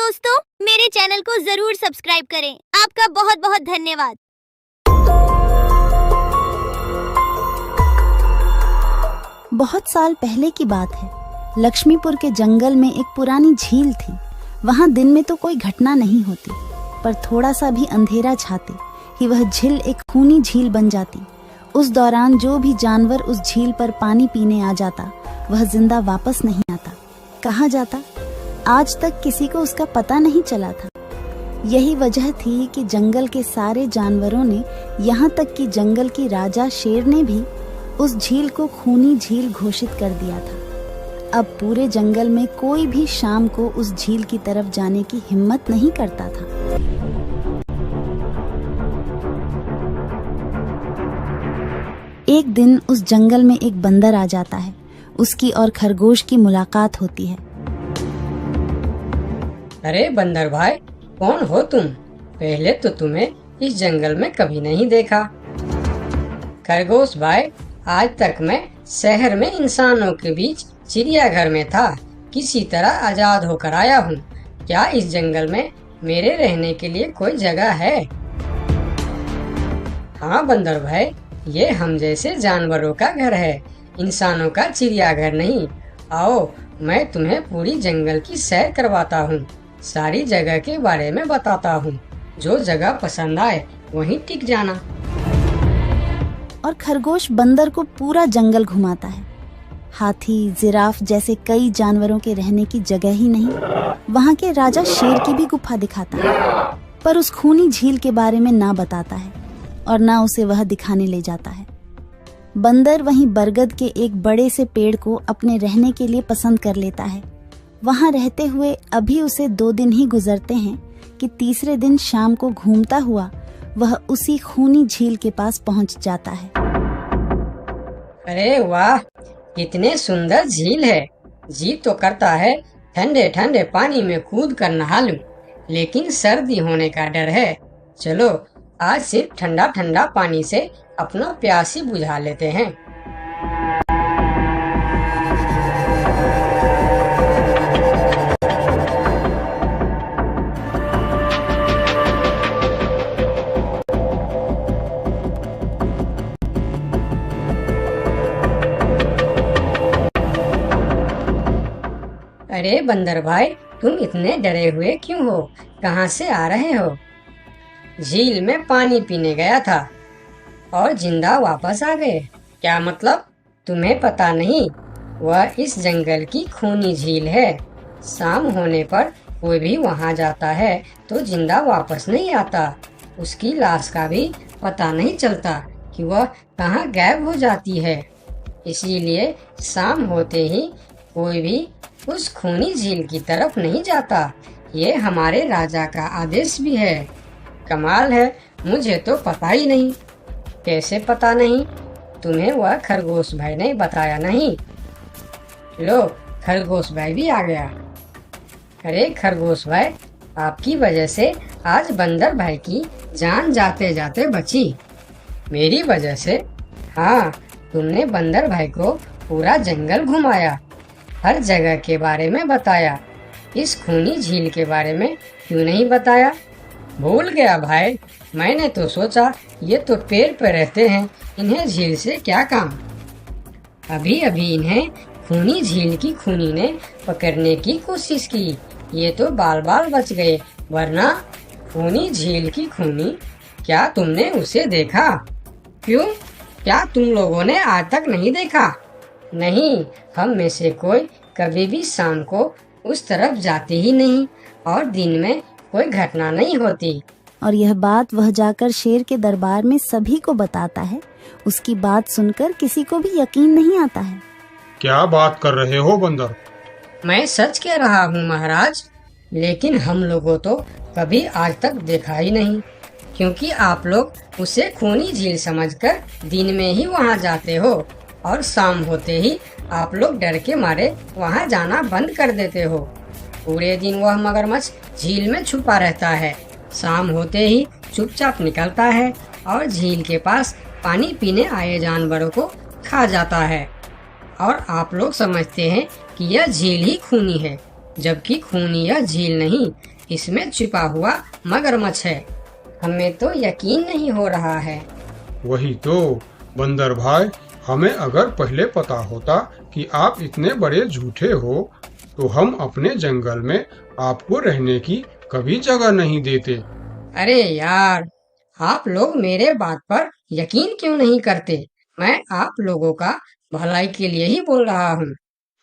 दोस्तों, मेरे चैनल को जरूर सब्सक्राइब करें। आपका बहुत बहुत धन्यवाद। बहुत साल पहले की बात है। लक्ष्मीपुर के जंगल में एक पुरानी झील थी। वहां दिन में तो कोई घटना नहीं होती, पर थोड़ा सा भी अंधेरा छाते ही वह झील एक खूनी झील बन जाती। उस दौरान जो भी जानवर उस झील पर पानी पीने आ जाता, वह जिंदा वापस नहीं आता। कहाँ जाता, आज तक किसी को उसका पता नहीं चला था। यही वजह थी कि जंगल के सारे जानवरों ने, यहाँ तक कि जंगल की राजा शेर ने भी उस झील को खूनी झील घोषित कर दिया था। अब पूरे जंगल में कोई भी शाम को उस झील की तरफ जाने की हिम्मत नहीं करता था। एक दिन उस जंगल में एक बंदर आ जाता है। उसकी और खरगोश की मुलाकात होती है। अरे बंदर भाई, कौन हो तुम? पहले तो तुम्हें इस जंगल में कभी नहीं देखा। खरगोश भाई, आज तक मैं शहर में इंसानों के बीच चिड़ियाघर में था। किसी तरह आजाद होकर आया हूँ। क्या इस जंगल में मेरे रहने के लिए कोई जगह है? हाँ बंदर भाई, ये हम जैसे जानवरों का घर है, इंसानों का चिड़ियाघर नहीं। आओ, मैं तुम्हें पूरी जंगल की सैर करवाता हूँ, सारी जगह के बारे में बताता हूँ। जो जगह पसंद आए वहीं टिक जाना। और खरगोश बंदर को पूरा जंगल घुमाता है। हाथी, जिराफ जैसे कई जानवरों के रहने की जगह ही नहीं, वहाँ के राजा शेर की भी गुफा दिखाता है, पर उस खूनी झील के बारे में ना बताता है और ना उसे वह दिखाने ले जाता है। बंदर वहीं बरगद के एक बड़े से पेड़ को अपने रहने के लिए पसंद कर लेता है। वहां रहते हुए अभी उसे 2 दिन ही गुजरते हैं कि तीसरे दिन शाम को घूमता हुआ वह उसी खूनी झील के पास पहुंच जाता है। अरे वाह, कितने सुंदर झील है। जी तो करता है ठंडे ठंडे पानी में कूद कर नहा लूं, लेकिन सर्दी होने का डर है। चलो, आज सिर्फ ठंडा ठंडा पानी से अपना प्यास ही बुझा लेते हैं। अरे बंदर भाई, तुम इतने डरे हुए क्यों हो? कहाँ से आ रहे हो? झील में पानी पीने गया था और जिंदा वापस आ गए। क्या मतलब? तुम्हें पता नहीं? वह इस जंगल की खूनी झील है। शाम होने पर कोई भी वहां जाता है तो जिंदा वापस नहीं आता। उसकी लाश का भी पता नहीं चलता कि वह कहाँ गायब हो जाती है। इसीलिए शाम होते ही कोई भी उस खूनी झील की तरफ नहीं जाता। ये हमारे राजा का आदेश भी है। कमाल है, मुझे तो पता ही नहीं। कैसे पता नहीं? तुम्हें वह खरगोश भाई ने बताया नहीं? लो, खरगोश भाई भी आ गया। अरे खरगोश भाई, आपकी वजह से आज बंदर भाई की जान जाते जाते बची। मेरी वजह से? हाँ, तुमने बंदर भाई को पूरा जंगल घुमाया, हर जगह के बारे में बताया। इस खूनी झील के बारे में क्यों नहीं बताया? भूल गया भाई, मैंने तो सोचा ये तो पेड़ पे रहते हैं, इन्हें झील से क्या काम। अभी अभी इन्हें खूनी झील की खूनी ने पकड़ने की कोशिश की, ये तो बाल बाल बच गए, वरना खूनी झील की खूनी, क्या तुमने उसे देखा? क्यों, क्या तुम लोगों ने आज तक नहीं देखा? नहीं, हम में से कोई कभी भी शाम को उस तरफ जाते ही नहीं और दिन में कोई घटना नहीं होती। और यह बात वह जाकर शेर के दरबार में सभी को बताता है। उसकी बात सुनकर किसी को भी यकीन नहीं आता है। क्या बात कर रहे हो बंदर? मैं सच कह रहा हूँ महाराज, लेकिन हम लोगों तो कभी आज तक देखा ही नहीं, क्योंकि आप लोग उसे खूनी झील समझकर दिन में ही वहाँ जाते हो और शाम होते ही आप लोग डर के मारे वहाँ जाना बंद कर देते हो। पूरे दिन वह मगरमच्छ झील में छुपा रहता है, शाम होते ही चुपचाप निकलता है और झील के पास पानी पीने आए जानवरों को खा जाता है। और आप लोग समझते हैं कि यह झील ही खूनी है, जबकि खूनी यह झील नहीं, इसमें छिपा हुआ मगरमच्छ है। हमें तो यकीन नहीं हो रहा है। वही तो बंदर भाई, हमें अगर पहले पता होता कि आप इतने बड़े झूठे हो तो हम अपने जंगल में आपको रहने की कभी जगह नहीं देते। अरे यार, आप लोग मेरे बात पर यकीन क्यों नहीं करते? मैं आप लोगों का भलाई के लिए ही बोल रहा हूँ।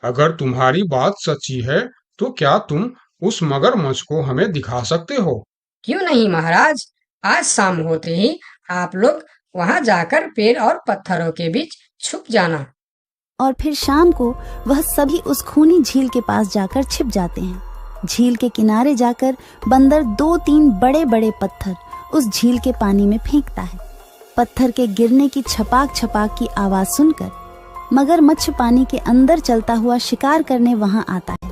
अगर तुम्हारी बात सच्ची है तो क्या तुम उस मगरमच्छ को हमें दिखा सकते हो? क्यों नहीं महाराज, आज शाम होते ही आप लोग वहाँ जाकर पेड़ और पत्थरों के बीच छुप जाना। और फिर शाम को वह सभी उस खूनी झील के पास जाकर छिप जाते हैं। झील के किनारे जाकर बंदर 2-3 बड़े बड़े पत्थर उस झील के पानी में फेंकता है। पत्थर के गिरने की छपाक छपाक की आवाज सुनकर मगरमच्छ पानी के अंदर चलता हुआ शिकार करने वहां आता है।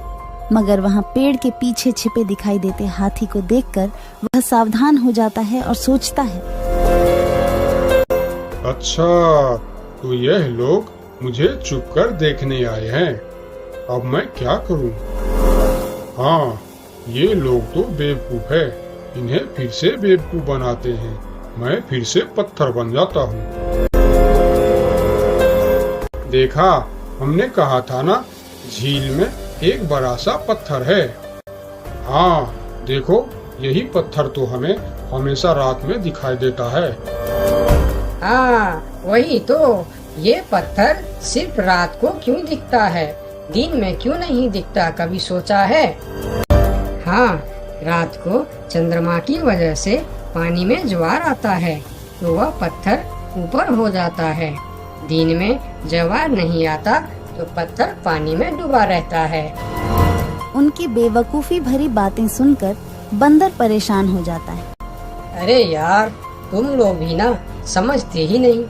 मगर वहां पेड़ के पीछे छिपे दिखाई देते हाथी को देखकर वह सावधान हो जाता है और सोचता है, अच्छा, तो यह लोग मुझे छुपकर देखने आए हैं। अब मैं क्या करूं? हाँ, ये लोग तो बेवकूफ है। इन्हें फिर से बेवकूफ बनाते हैं। मैं फिर से पत्थर बन जाता हूँ। देखा, हमने कहा था ना, झील में एक बड़ा सा पत्थर है। हाँ, देखो, यही पत्थर तो हमें हमेशा रात में दिखाई देता है। हाँ, वही तो। ये पत्थर सिर्फ रात को क्यों दिखता है, दिन में क्यों नहीं दिखता, कभी सोचा है? हाँ, रात को चंद्रमा की वजह से पानी में ज्वार आता है तो वह पत्थर ऊपर हो जाता है। दिन में ज्वार नहीं आता तो पत्थर पानी में डूबा रहता है। उनकी बेवकूफी भरी बातें सुनकर बंदर परेशान हो जाता है। अरे यार, तुम लोग भी ना समझते ही नहीं।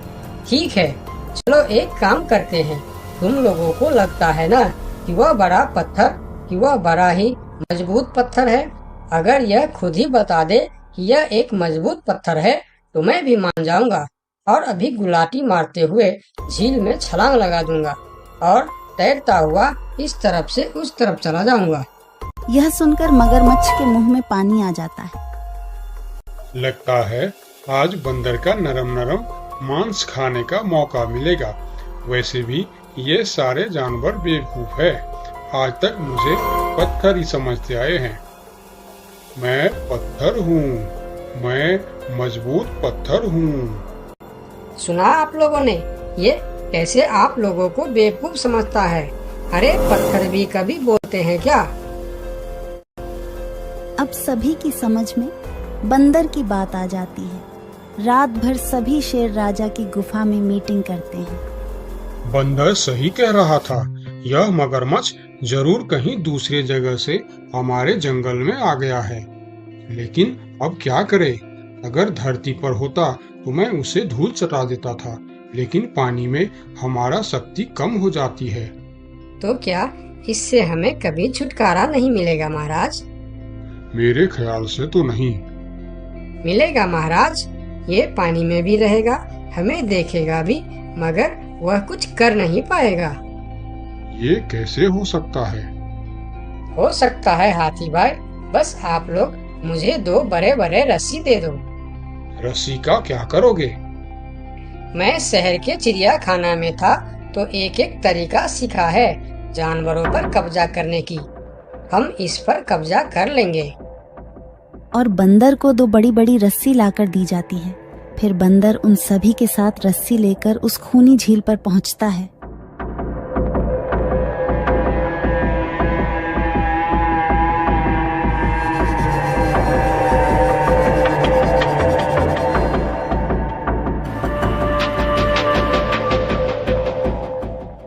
ठीक है, चलो एक काम करते हैं। तुम लोगों को लगता है ना कि वह बड़ा पत्थर, कि वह बड़ा ही मजबूत पत्थर है। अगर यह खुद ही बता दे कि यह एक मजबूत पत्थर है तो मैं भी मान जाऊंगा और अभी गुलाटी मारते हुए झील में छलांग लगा दूंगा और तैरता हुआ इस तरफ से उस तरफ चला जाऊंगा। यह सुनकर मगरमच्छ के मुंह में पानी आ जाता है। लगता है आज बंदर का नरम नरम मांस खाने का मौका मिलेगा। वैसे भी ये सारे जानवर बेवकूफ है। आज तक मुझे पत्थर ही समझते आए हैं। मैं पत्थर हूँ, मैं मजबूत पत्थर हूँ। सुना आप लोगों ने? ये कैसे आप लोगों को बेवकूफ समझता है? अरे पत्थर भी कभी बोलते हैं क्या? अब सभी की समझ में बंदर की बात आ जाती है। रात भर सभी शेर राजा की गुफा में मीटिंग करते हैं। बंदर सही कह रहा था। यह मगरमच्छ जरूर कहीं दूसरे जगह से हमारे जंगल में आ गया है। लेकिन अब क्या करे? अगर धरती पर होता तो मैं उसे धूल चटा देता था, लेकिन पानी में हमारा शक्ति कम हो जाती है। तो क्या इससे हमें कभी छुटकारा नहीं मिलेगा महाराज? मेरे ख्याल से तो नहीं। मिलेगा महाराज। ये पानी में भी रहेगा, हमें देखेगा भी, मगर वह कुछ कर नहीं पाएगा। ये कैसे हो सकता है? हो सकता है हाथी भाई। बस आप लोग मुझे 2 बड़े बड़े रस्सी दे दो। रस्सी का क्या करोगे? मैं शहर के चिड़ियाखाना में था तो एक एक तरीका सीखा है जानवरों पर कब्जा करने की। हम इस पर कब्जा कर लेंगे। और बंदर को 2 बड़ी बड़ी रस्सी लाकर दी जाती है। फिर बंदर उन सभी के साथ रस्सी लेकर उस खूनी झील पर पहुंचता है।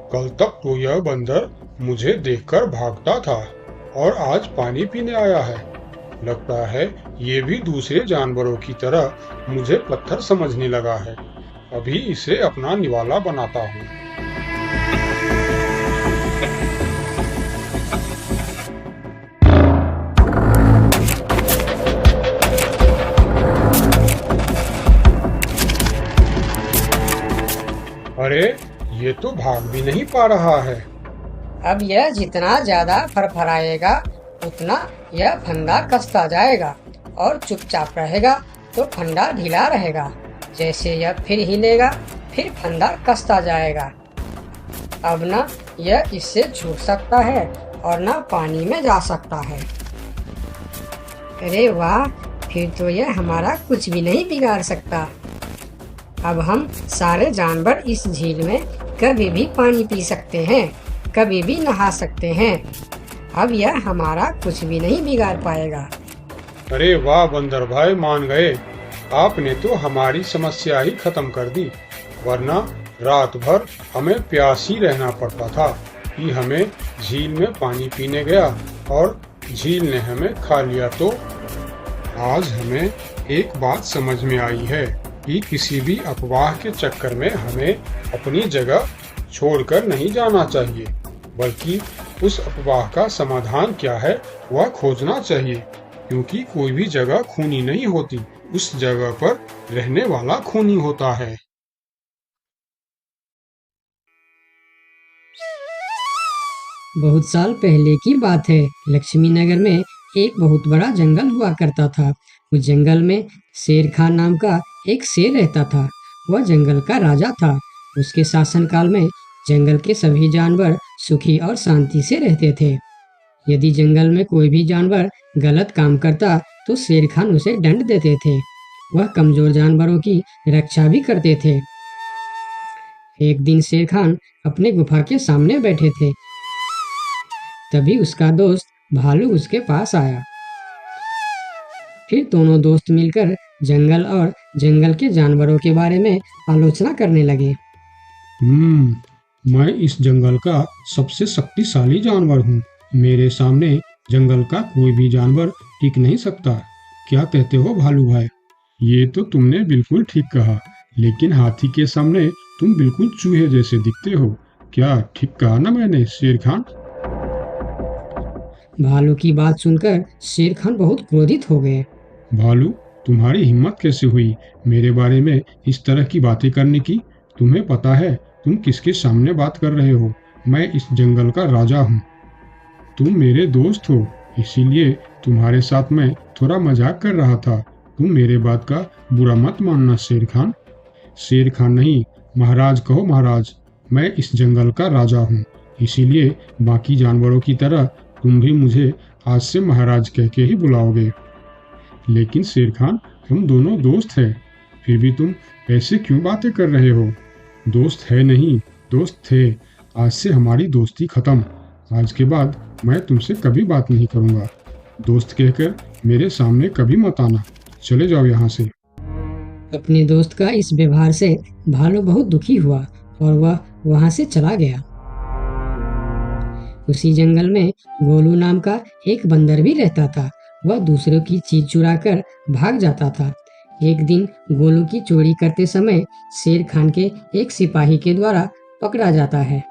कल तक तो यह बंदर मुझे देखकर भागता था और आज पानी पीने आया है। लगता है ये भी दूसरे जानवरों की तरह मुझे पत्थर समझने लगा है। अभी इसे अपना निवाला बनाता हूँ। अरे, ये तो भाग भी नहीं पा रहा है। अब यह जितना ज्यादा फरफराएगा उतना यह फंदा कसता जाएगा और चुपचाप रहेगा तो फंदा ढीला रहेगा। जैसे यह फिर हिलेगा फिर फंदा कसता जाएगा। अब ना यह इससे छूट सकता है और ना पानी में जा सकता है। अरे वाह, फिर तो यह हमारा कुछ भी नहीं बिगाड़ सकता। अब हम सारे जानवर इस झील में कभी भी पानी पी सकते हैं, कभी भी नहा सकते हैं। अब यह हमारा कुछ भी नहीं बिगाड़ पाएगा। अरे वाह बंदर भाई, मान गए। आपने तो हमारी समस्या ही खत्म कर दी, वरना रात भर हमें प्यास ही रहना पड़ता था कि हमें झील में पानी पीने गया और झील ने हमें खा लिया। तो आज हमें एक बात समझ में आई है कि किसी भी अफवाह के चक्कर में हमें अपनी जगह छोड़कर नहीं जाना चाहिए, बल्कि उस अफवाह का समाधान क्या है वह खोजना चाहिए, क्योंकि कोई भी जगह खूनी नहीं होती, उस जगह पर रहने वाला खूनी होता है। बहुत साल पहले की बात है। लक्ष्मी नगर में एक बहुत बड़ा जंगल हुआ करता था। उस जंगल में शेर खान नाम का एक शेर रहता था। वह जंगल का राजा था। उसके शासनकाल में जंगल के सभी जानवर सुखी और शांति से रहते थे। यदि जंगल में कोई भी जानवर गलत काम करता तो शेर खान उसे दंड देते थे। वह कमजोर जानवरों की रक्षा भी करते थे। एक दिन शेर खान अपने गुफा के सामने बैठे थे। तभी उसका दोस्त भालू उसके पास आया। फिर दोनों दोस्त मिलकर जंगल और जंगल के जानवरों के बारे में आलोचना करने लगे। मैं इस जंगल का सबसे शक्तिशाली जानवर हूँ। मेरे सामने जंगल का कोई भी जानवर टिक नहीं सकता। क्या कहते हो भालू भाई? ये तो तुमने बिल्कुल ठीक कहा, लेकिन हाथी के सामने तुम बिल्कुल चूहे जैसे दिखते हो। क्या ठीक कहा ना मैंने शेर खान? भालू की बात सुनकर शेर खान बहुत क्रोधित हो गए। भालू, तुम्हारी हिम्मत कैसे हुई मेरे बारे में इस तरह की बातें करने की? तुम्हें पता है तुम किसके सामने बात कर रहे हो? मैं इस जंगल का राजा हूँ। तुम मेरे दोस्त हो, इसीलिए तुम्हारे साथ मैं थोड़ा मजाक कर रहा था। तुम मेरे बात का बुरा मत मानना शेर खान। शेर खान नहीं, महाराज कहो महाराज। मैं इस जंगल का राजा हूँ, इसीलिए बाकी जानवरों की तरह तुम भी मुझे आज से महाराज कह के ही बुलाओगे। लेकिन शेर खान, हम दोनों दोस्त हैं, फिर भी तुम ऐसे क्यों बातें कर रहे हो? दोस्त है नहीं, दोस्त थे। आज से हमारी दोस्ती खत्म। आज के बाद मैं तुमसे कभी बात नहीं करूँगा। दोस्त कहकर मेरे सामने कभी मत आना। चले जाओ यहाँ से। अपने दोस्त का इस व्यवहार से भालू बहुत दुखी हुआ और वह वहां से चला गया। उसी जंगल में गोलू नाम का एक बंदर भी रहता था। वह दूसरों की चीज चुराकर भाग जाता था। एक दिन गोलू की चोरी करते समय शेर खान के एक सिपाही के द्वारा पकड़ा जाता है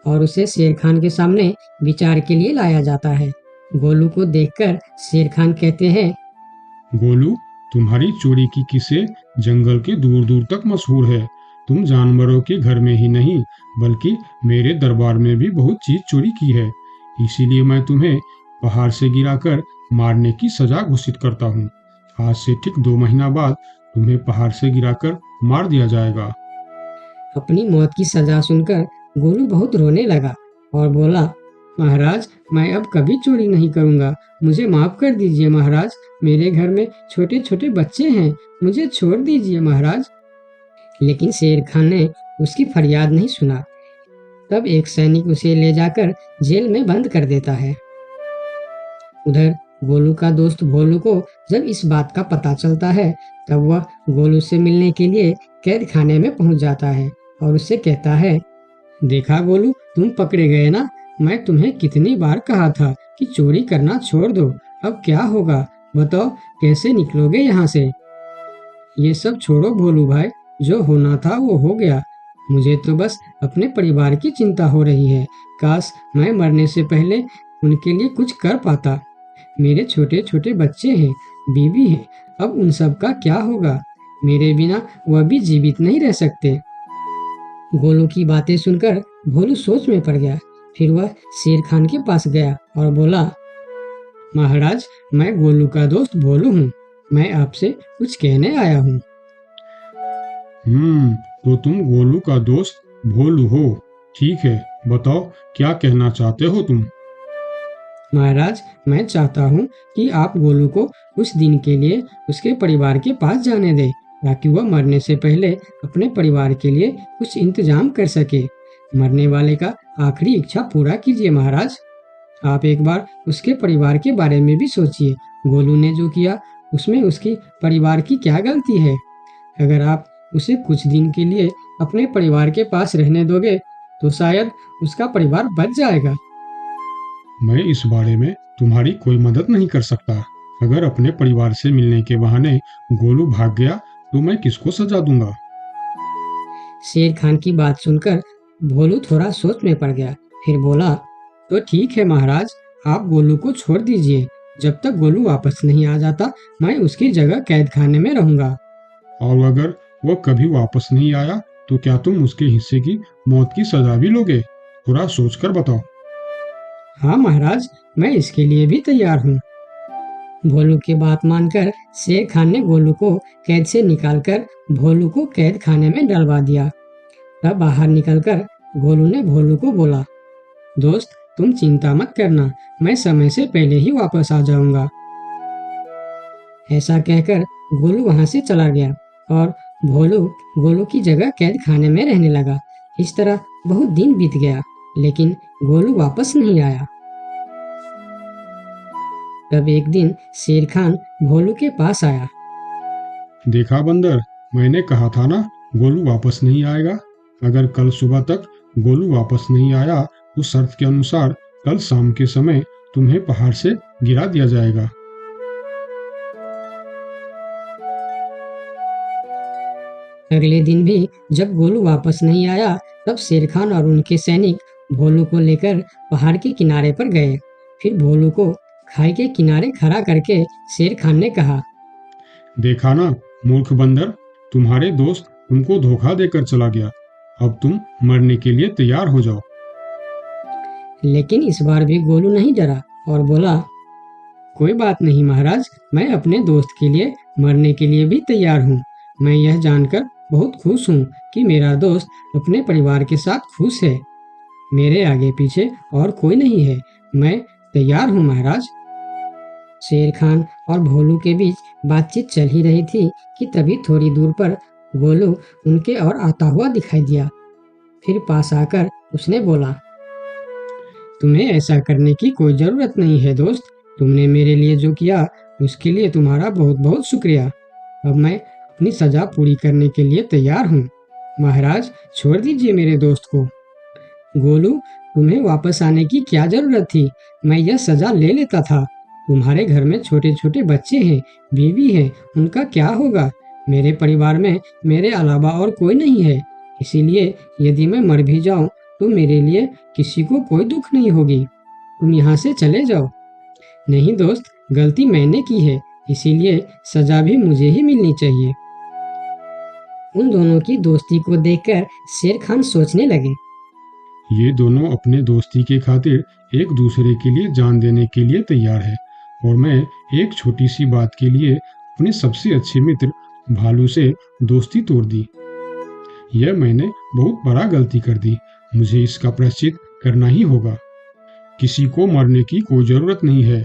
और उसे शेर खान के सामने विचार के लिए लाया जाता है। गोलू को देखकर शेर खान कहते हैं, गोलू, तुम्हारी चोरी की किस्से जंगल के दूर दूर तक मशहूर है। तुम जानवरों के घर में ही नहीं, बल्कि मेरे दरबार में भी बहुत चीज चोरी की है। इसीलिए मैं तुम्हें पहाड़ से गिराकर मारने की सजा घोषित करता हूँ। आज से ठीक 2 महीना बाद तुम्हें पहाड़ से गिराकर मार दिया जाएगा। अपनी मौत की सजा सुनकर गोलू बहुत रोने लगा और बोला, महाराज, मैं अब कभी चोरी नहीं करूँगा। मुझे माफ कर दीजिए महाराज। मेरे घर में छोटे छोटे बच्चे हैं, मुझे छोड़ दीजिए महाराज। लेकिन शेर खान ने उसकी फरियाद नहीं सुना। तब एक सैनिक उसे ले जाकर जेल में बंद कर देता है। उधर गोलू का दोस्त भोलू को जब इस बात का पता चलता है, तब वह गोलू से मिलने के लिए कैद खाने में पहुंच जाता है और उससे कहता है, देखा गोलू, तुम पकड़े गए ना। मैं तुम्हें कितनी बार कहा था कि चोरी करना छोड़ दो। अब क्या होगा बताओ, कैसे निकलोगे यहाँ से? ये सब छोड़ो भोलू भाई, जो होना था वो हो गया। मुझे तो बस अपने परिवार की चिंता हो रही है। काश मैं मरने से पहले उनके लिए कुछ कर पाता। मेरे छोटे छोटे बच्चे हैं, बीवी है, अब उन सब का क्या होगा? मेरे बिना वह भी जीवित नहीं रह सकते। गोलू की बातें सुनकर भोलू सोच में पड़ गया। फिर वह शेर खान के पास गया और बोला, महाराज, मैं गोलू का दोस्त भोलू हूँ। मैं आपसे कुछ कहने आया हूँ। तो तुम गोलू का दोस्त भोलू हो। ठीक है, बताओ क्या कहना चाहते हो तुम। महाराज, मैं चाहता हूँ कि आप गोलू को कुछ दिन के लिए उसके परिवार के पास जाने दें, ताकि वह मरने से पहले अपने परिवार के लिए कुछ इंतजाम कर सके। मरने वाले का आखिरी इच्छा पूरा कीजिए महाराज। आप एक बार उसके परिवार के बारे में भी सोचिए। गोलू ने जो किया उसमें उसकी परिवार की क्या गलती है? अगर आप उसे कुछ दिन के लिए अपने परिवार के पास रहने दोगे तो शायद उसका परिवार बच जाएगा। मैं इस बारे में तुम्हारी कोई मदद नहीं कर सकता। अगर अपने परिवार से मिलने के बहाने गोलू भाग गया तो मैं किसको सजा दूंगा? शेर खान की बात सुनकर भोलू थोड़ा सोच में पड़ गया। फिर बोला, तो ठीक है महाराज, आप गोलू को छोड़ दीजिए। जब तक गोलू वापस नहीं आ जाता मैं उसकी जगह कैद खाने में रहूंगा। और अगर वह कभी वापस नहीं आया तो क्या तुम उसके हिस्से की मौत की सजा भी लोगे? थोड़ा सोचकर बताओ। हाँ महाराज, मैं इसके लिए भी तैयार हूँ। भोलू की बात मानकर शेर खान ने गोलू को कैद से निकालकर भोलू को कैद खाने में डलवा दिया। तब बाहर निकलकर गोलू ने भोलू को बोला, दोस्त तुम चिंता मत करना, मैं समय से पहले ही वापस आ जाऊंगा। ऐसा कहकर गोलू वहां से चला गया और भोलू गोलू की जगह कैद खाने में रहने लगा। इस तरह बहुत दिन बीत गया, लेकिन गोलू वापस नहीं आया। तब एक दिन शेर खान भोलू के पास आया। देखा बंदर, मैंने कहा था ना गोलू वापस नहीं आएगा। अगर कल सुबह तक गोलू वापस नहीं आया तो शर्त के अनुसार कल शाम के समय तुम्हें पहाड़ से गिरा दिया जाएगा। अगले दिन भी जब गोलू वापस नहीं आया तब शेर खान और उनके सैनिक भोलू को लेकर पहाड़ के किनारे पर गए। फिर भोलू को खाई के किनारे खड़ा करके शेर खान ने कहा, देखा ना मूर्ख बंदर, तुम्हारे दोस्त तुमको धोखा देकर चला गया। अब तुम मरने के लिए तैयार हो जाओ। लेकिन इस बार भी गोलू नहीं डरा और बोला, कोई बात नहीं महाराज, मैं अपने दोस्त के लिए मरने के लिए भी तैयार हूँ। मैं यह जानकर बहुत खुश हूँ कि मेरा दोस्त अपने परिवार के साथ खुश है। मेरे आगे पीछे और कोई नहीं है, मैं तैयार हूँ महाराज। शेर खान और भोलू के बीच बातचीत चल ही रही थी कि तभी थोड़ी दूर पर गोलू उनके और आता हुआ दिखाई दिया। फिर पास आकर उसने बोला, तुम्हें ऐसा करने की कोई जरूरत नहीं है दोस्त। तुमने मेरे लिए जो किया उसके लिए तुम्हारा बहुत बहुत शुक्रिया। अब मैं अपनी सजा पूरी करने के लिए तैयार हूँ। महाराज छोड़ दीजिए मेरे दोस्त को। गोलू, तुम्हें वापस आने की क्या जरूरत थी? मैं यह सजा ले लेता था। तुम्हारे घर में छोटे छोटे बच्चे हैं, बीवी है, उनका क्या होगा? मेरे परिवार में मेरे अलावा और कोई नहीं है, इसीलिए यदि मैं मर भी जाऊं तो मेरे लिए किसी को कोई दुख नहीं होगी। तुम यहाँ से चले जाओ। नहीं दोस्त, गलती मैंने की है, इसीलिए सजा भी मुझे ही मिलनी चाहिए। उन दोनों की दोस्ती को देखकर शेर खान सोचने लगे, ये दोनों अपने दोस्ती के खातिर एक दूसरे के लिए जान देने के लिए तैयार है, और मैं एक छोटी सी बात के लिए अपने सबसे अच्छे मित्र भालू से दोस्ती तोड़ दी। यह मैंने बहुत बड़ा गलती कर दी। मुझे इसका प्रायश्चित करना ही होगा। किसी को मरने की कोई जरूरत नहीं है।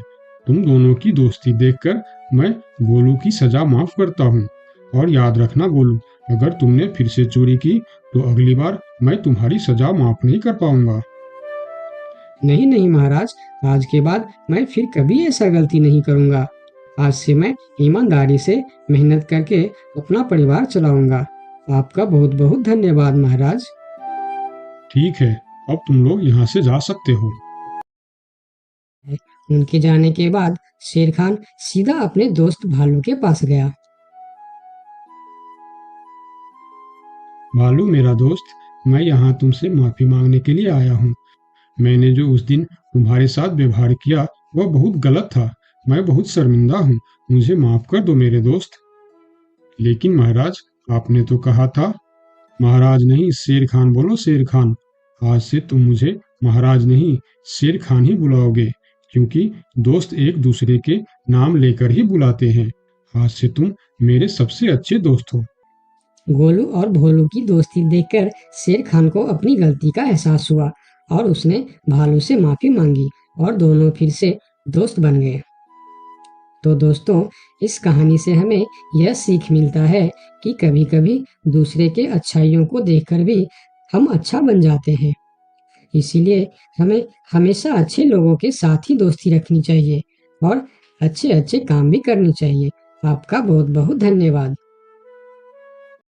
तुम दोनों की दोस्ती देखकर मैं गोलू की सजा माफ करता हूँ। और याद रखना गोलू, अगर तुमने फिर से चोरी की तो अगली बार मैं तुम्हारी सजा माफ नहीं कर पाऊंगा। नहीं नहीं महाराज, आज के बाद मैं फिर कभी ऐसा गलती नहीं करूंगा। आज से मैं ईमानदारी से मेहनत करके अपना परिवार चलाऊंगा। आपका बहुत बहुत धन्यवाद महाराज। ठीक है, अब तुम लोग यहाँ से जा सकते हो। उनके जाने के बाद शेर खान सीधा अपने दोस्त भालू के पास गया। भालू मेरा दोस्त, मैं यहाँ तुमसे माफी मांगने के लिए आया हूँ। मैंने जो उस दिन तुम्हारे साथ व्यवहार किया वह बहुत गलत था। मैं बहुत शर्मिंदा हूँ, मुझे माफ कर दो मेरे दोस्त। लेकिन महाराज, आपने तो कहा था। महाराज नहीं, शेर खान बोलो, शेर खान। आज से तुम मुझे महाराज नहीं शेर खान ही बुलाओगे, क्योंकि दोस्त एक दूसरे के नाम लेकर ही बुलाते हैं। आज से तुम मेरे सबसे अच्छे दोस्त हो। गोलू और भोलू की दोस्ती देखकर शेर खान को अपनी गलती का एहसास हुआ और उसने भालू से माफी मांगी और दोनों फिर से दोस्त बन गए। तो दोस्तों, इस कहानी से हमें यह सीख मिलता है कि कभी-कभी दूसरे के अच्छाइयों को देखकर भी हम अच्छा बन जाते हैं। इसीलिए हमें हमेशा अच्छे लोगों के साथ ही दोस्ती रखनी चाहिए और अच्छे-अच्छे काम भी करनी चाहिए। आपका बहुत-बहुत धन्यवाद।